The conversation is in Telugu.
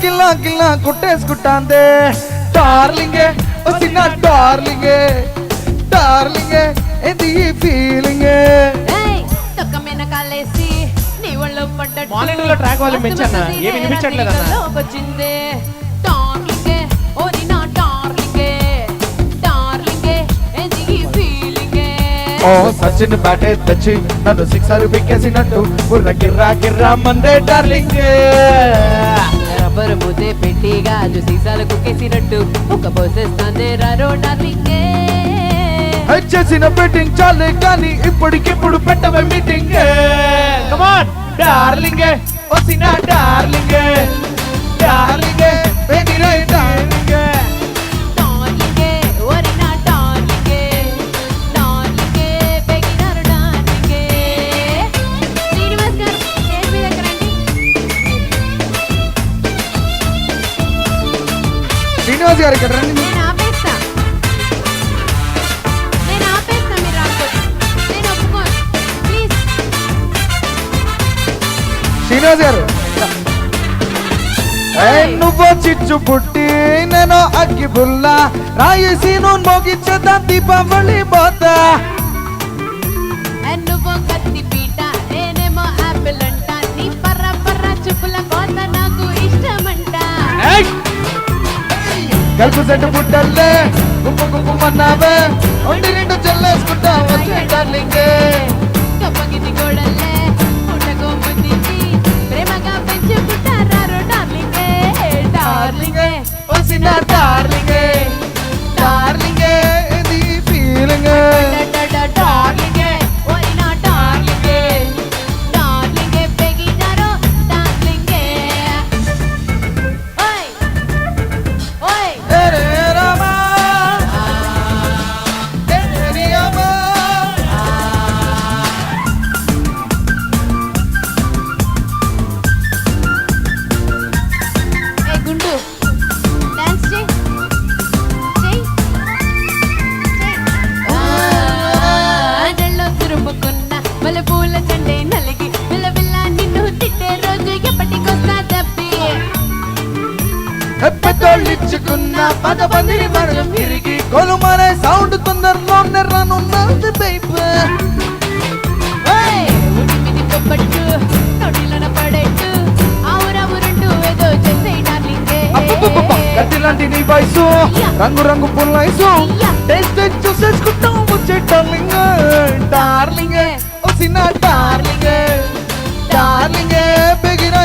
కిల్లా కిల్లా కొట్టేసుకుంటాందే డార్లింగే వచ్చిన డార్లింగే డార్లింగే ఇది ఈ ఫీలింగే తొక్కమైన కాలేసి నీ ఒళ్ళో పడ్డట్టు మార్నింగ్ లో ట్రాక్ వాళ్ళు మెచ్చన్న ఏమి వినిపించట్లేదు అన్న వచ్చిందే డార్లింగే ఓరి నా డార్లింగే డార్లింగే ఇది ఈ ఫీలింగే ఓ సచిన్ బ్యాటే తెచ్చి నన్ను సిక్సర్ పిక్కేసినట్టు బుర్ర గిర్రా గిర్రా మందే డార్లింగే రబ్బరు ముద్దే పెట్టి గాజు సీసాలు కుక్కేసినట్టు ఒక పోసేస్తాందే రారో డార్లింగే చేసిన బెట్టింగ్ చాలే కానీ ఇప్పటికిప్పుడు పెట్టవే మీటింగ్ కమాన్ డార్లింగే వచ్చిన డార్లింగే డార్లింగే బెగిరే డార్లింగే డార్లింగే ఓరి నా డార్లింగే డార్లింగే బెగినారు డార్లింగే శ్రీనివాస్ గారు స్టేజ్ మీదకి రండి శ్రీనివాస్ గారు ఇక్కడ రండి నేను ఆపేస్తా మీరు రాకపోతే నేను ఒప్పుకోను ప్లీజ్ శ్రీనివాస్ గారు నువ్వు చిచ్చు పుట్టి నేను అగ్గి బుల్ల రాయేసి నువ్వు మోగించేద్దాం దీపావళి పోతా నువ్వు కత్తి పీట నేనేమో ఆపిల్ అంట నీ పర్ర పర్ర చుప్పుల కోత నాకు ఇష్టమంట గల్పు సెట్టు పుట్టల్లే గుప్పు గుప్పు మన్నావే ఒంటి రెండు చెల్లేసుకుంటా వచ్చే డార్లింగే కప్పగిది గోడల్లే పుట్టకో బుద్ధికి ప్రేమగా పెంచి పుట్టారారు డార్లింగే డార్లింగే వచ్చిన డార్లింగే డార్లింగే ఇది ఫీలింగ్ డార్లింగే ఓరి నా డార్లింగే డార్లింగే బెగినారో డార్లింగే ఓయ్ ఓయ్ ఏ గుండు డాన్స్ చేయి చేయి ఆడల్లో తురుముకున్న మల్లె పూల చండే నలిగి విల్ల నిన్ను తిట్టే రోజు ఎప్పటికొస్తా తప్పి పెద్దోళ్ళిచ్చుకున్న పద పందిరి మరం తిరిగి కొలుమనే సౌండ్ తొందరలోనే రానున్నది బైబ్ ఉడి మిది పొప్పట్టు నోటిలోన పడేట్టు ఆవురావురంటూ ఏదో చేసే డార్లింగే కత్తిలాంటి నీ వయసు రంగు రంగు పుల్లైసు టేస్ట్ చూసేసుకుంటాం వచ్చే డార్లింగ్ డార్లింగే వచ్చిన డార్లింగే డార్లింగే బెగిన